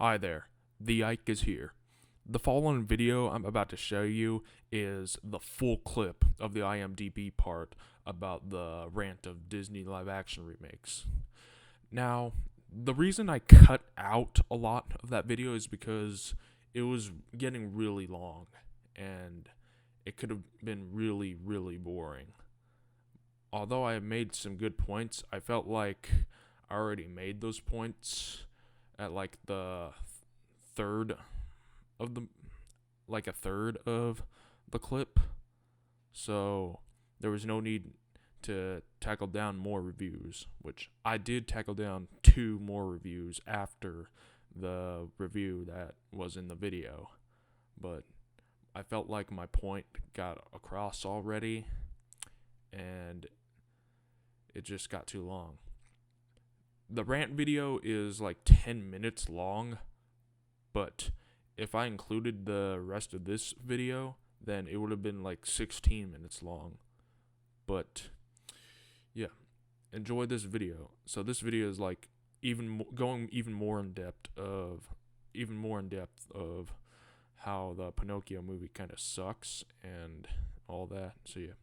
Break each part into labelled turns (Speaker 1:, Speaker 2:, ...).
Speaker 1: Hi there, the Ike is here. The following video I'm about to show you is the full clip of the IMDb part about the rant of Disney live action remakes. Now, the reason I cut out a lot of that video is because it was getting really long and it could have been really, really boring. Although I made some good points, I felt like I already made those points at like the third of the a third of the clip, so there was no need to tackle down more reviews, which I did tackle down 2 more reviews after the review that was in the video, but I felt like my point got across already and it just got too long. The rant video is like 10 minutes long, but if I included the rest of this video, then it would have been like 16 minutes long. But yeah, enjoy this video. So this video is like going even more in depth of how the Pinocchio movie kind of sucks and all that. So yeah,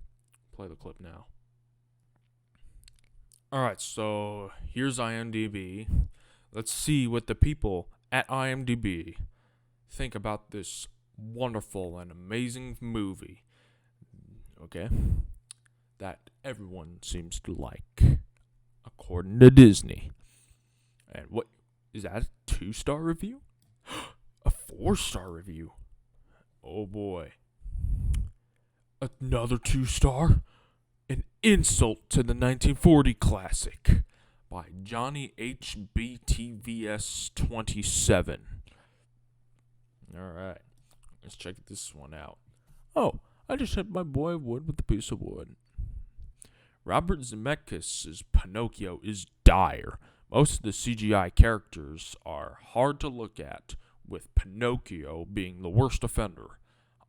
Speaker 1: play the clip now. Alright, so here's IMDb. Let's see what the people at IMDb think about this wonderful and amazing movie. Okay? That everyone seems to like, according to Disney. And what is that? A 2-star review? A 4-star review? Oh boy. Another 2-star? An insult to the 1940 classic by Johnny HBTVS 27. Alright, let's check this one out. Oh, I just hit my boy Wood with a piece of wood. Robert Zemeckis' Pinocchio is dire. Most of the CGI characters are hard to look at, with Pinocchio being the worst offender.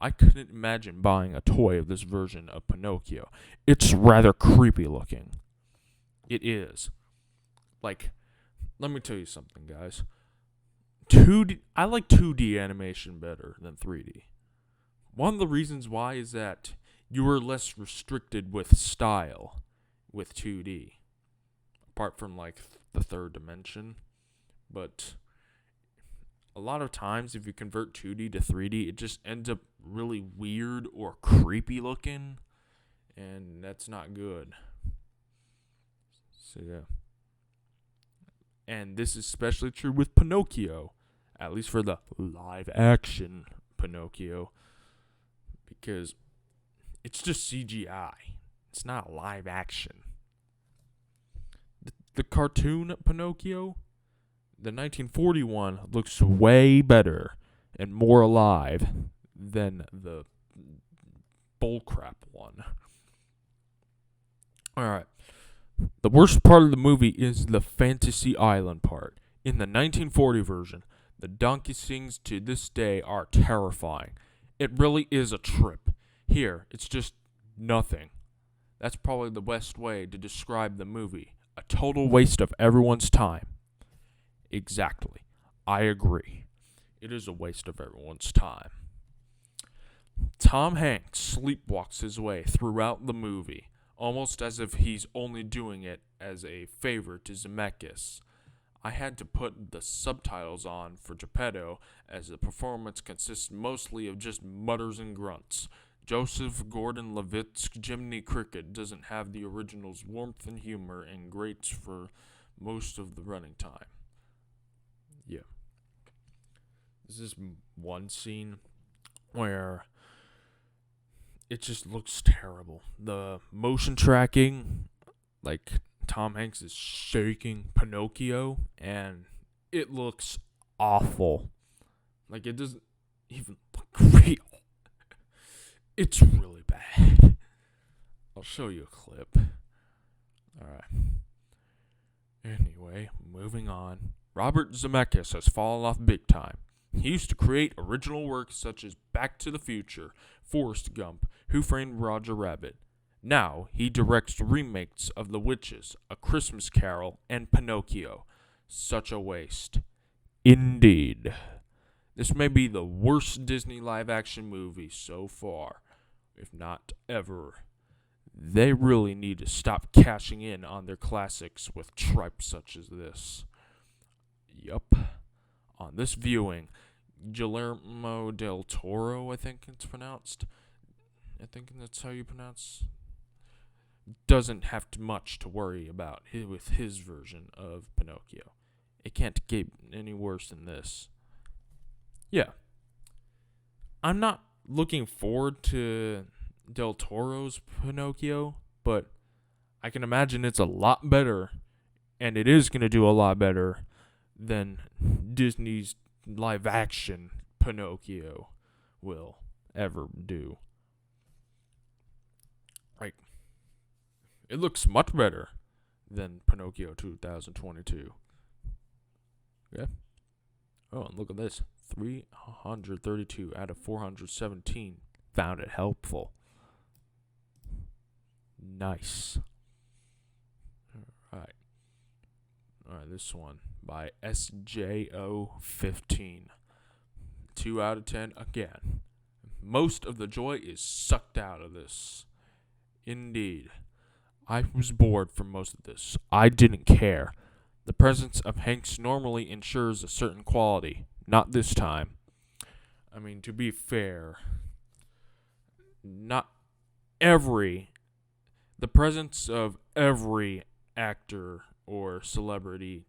Speaker 1: I couldn't imagine buying a toy of this version of Pinocchio. It's rather creepy looking. It is. Like, let me tell you something, guys. I like 2D animation better than 3D. One of the reasons why is that you are less restricted with style with 2D. Apart from, like, the third dimension. But a lot of times, if you convert 2D to 3D, it just ends up really weird or creepy looking, and that's not good. So yeah. And this is especially true with Pinocchio, at least for the live action Pinocchio, because it's just CGI. It's not live action. The cartoon Pinocchio, the 1941, looks way better and more alive than the bullcrap one. Alright. The worst part of the movie is the Fantasy Island part. In the 1940 version, the donkey sings to this day are terrifying. It really is a trip. Here, it's just nothing. That's probably the best way to describe the movie. A total waste of everyone's time. Exactly. I agree. It is a waste of everyone's time. Tom Hanks sleepwalks his way throughout the movie, almost as if he's only doing it as a favor to Zemeckis. I had to put the subtitles on for Geppetto, as the performance consists mostly of just mutters and grunts. Joseph Gordon-Levitt's Jiminy Cricket doesn't have the original's warmth and humor and grates for most of the running time. Yeah. This is one scene where it just looks terrible. The motion tracking, like Tom Hanks is shaking Pinocchio, and it looks awful. Like, it doesn't even look real. It's really bad. I'll show you a clip. Alright. Anyway, moving on. Robert Zemeckis has fallen off big time. He used to create original works such as Back to the Future, Forrest Gump, Who Framed Roger Rabbit. Now he directs remakes of The Witches, A Christmas Carol, and Pinocchio. Such a waste. Indeed. This may be the worst Disney live-action movie so far, if not ever. They really need to stop cashing in on their classics with tripe such as this. Yup. On this viewing, Guillermo del Toro, I think it's pronounced. I think that's how you pronounce. Doesn't have much to worry about with his version of Pinocchio. It can't get any worse than this. Yeah. I'm not looking forward to Del Toro's Pinocchio, but I can imagine it's a lot better, and it is going to do a lot better than Disney's live-action Pinocchio will ever do. Like, it looks much better than Pinocchio 2022. Yeah. Oh, and look at this. 332 out of 417 found it helpful. Nice. Alright, this one by SJO15. 2 out of 10 again. Most of the joy is sucked out of this. Indeed. I was bored for most of this. I didn't care. The presence of Hanks normally ensures a certain quality. Not this time. I mean, to be fair, not the presence of every actor or celebrity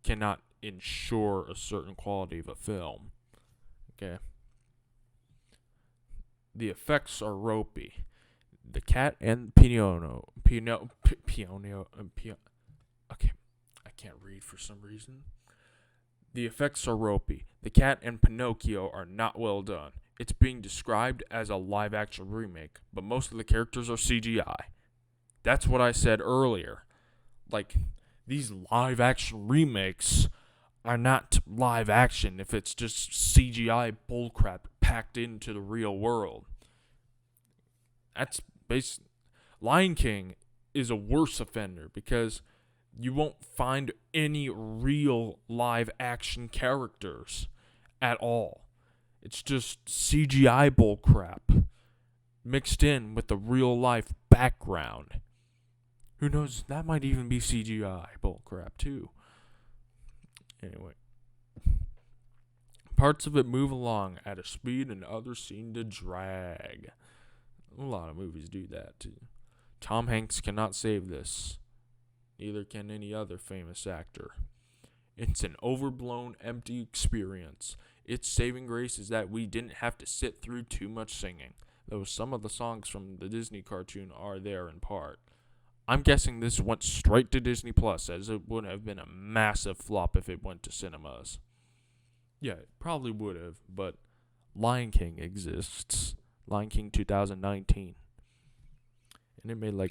Speaker 1: cannot ensure a certain quality of a film. Okay? The effects are ropey. The cat and Pinocchio. Okay, I can't read for some reason. The effects are ropey. The cat and Pinocchio are not well done. It's being described as a live-action remake, but most of the characters are CGI. That's what I said earlier. Like, these live-action remakes are not live-action if it's just CGI bullcrap packed into the real world. That's basically... Lion King is a worse offender because you won't find any real live-action characters at all. It's just CGI bullcrap mixed in with the real-life background. Who knows? That might even be CGI bullcrap, too. Anyway. Parts of it move along at a speed and others seem to drag. A lot of movies do that, too. Tom Hanks cannot save this. Neither can any other famous actor. It's an overblown, empty experience. Its saving grace is that we didn't have to sit through too much singing, though some of the songs from the Disney cartoon are there in part. I'm guessing this went straight to Disney Plus, as it would have been a massive flop if it went to cinemas. Yeah, it probably would have, but Lion King exists. Lion King 2019. And it made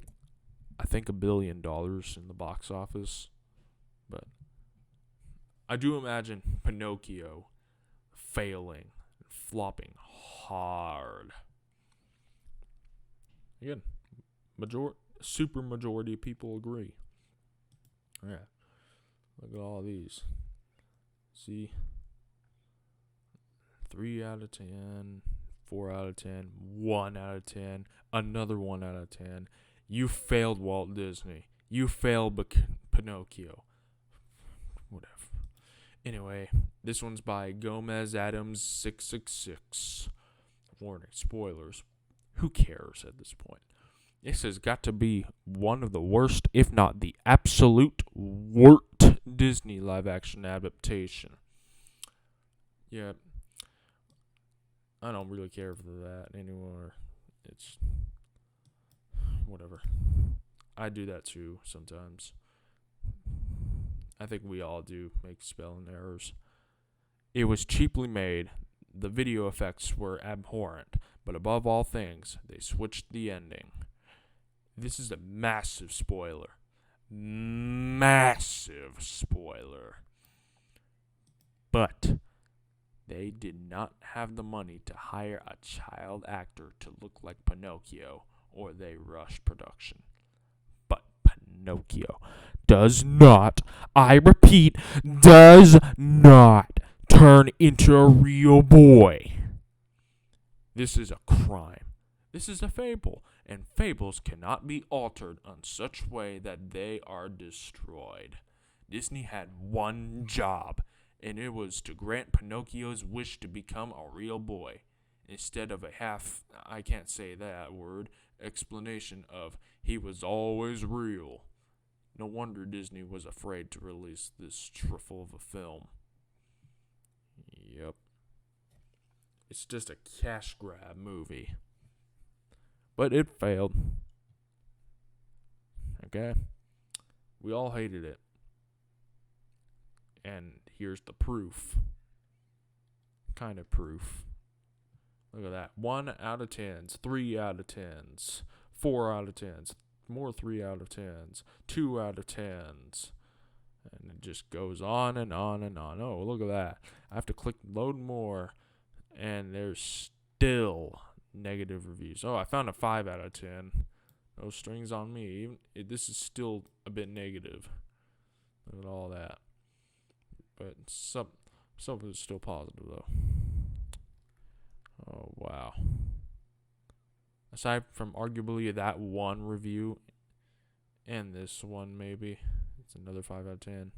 Speaker 1: I think $1 billion in the box office. But I do imagine Pinocchio failing, flopping hard. Again, super majority of people agree. Yeah. Look at all these. See? 3 out of 10, 4 out of 10, 1 out of 10, another 1 out of 10. You failed, Walt Disney. You failed Pinocchio. Whatever. Anyway, this one's by Gomez Adams 666. Warning, spoilers. Who cares at this point? This has got to be one of the worst, if not the absolute worst Disney live-action adaptation. Yeah, I don't really care for that anymore. It's whatever. I do that too sometimes. I think we all do make spelling errors. It was cheaply made. The video effects were abhorrent. But above all things, they switched the ending. This is a massive spoiler. Massive spoiler. But they did not have the money to hire a child actor to look like Pinocchio, or they rushed production. But Pinocchio does not, I repeat, does not turn into a real boy. This is a crime. This is a fable, and fables cannot be altered in such way that they are destroyed. Disney had one job, and it was to grant Pinocchio's wish to become a real boy, instead of a I can't say that word, explanation of he was always real. No wonder Disney was afraid to release this trifle of a film. Yep. It's just a cash grab movie. But it failed. Okay? We all hated it. And here's the proof. Kind of proof. Look at that. 1 out of 10s, 3 out of 10s, 4 out of 10s, more 3 out of 10s, 2 out of 10s. And it just goes on and on and on. Oh, look at that. I have to click load more, and there's still negative reviews. Oh, I found a 5 out of 10. No strings on me. This is still a bit negative. Look at all that. But some of it's still positive, though. Oh, wow. Aside from arguably that one review and this one, maybe it's another 5 out of 10,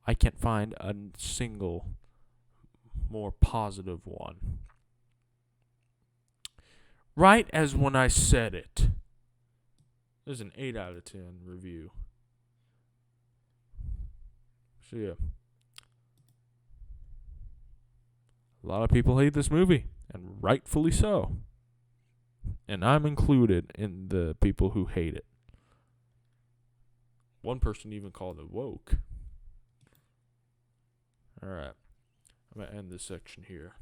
Speaker 1: I can't find a single more positive one. Right as when I said it, there's an 8 out of 10 review. So, yeah. A lot of people hate this movie, and rightfully so. And I'm included in the people who hate it. One person even called it woke. Alright. I'm going to end this section here.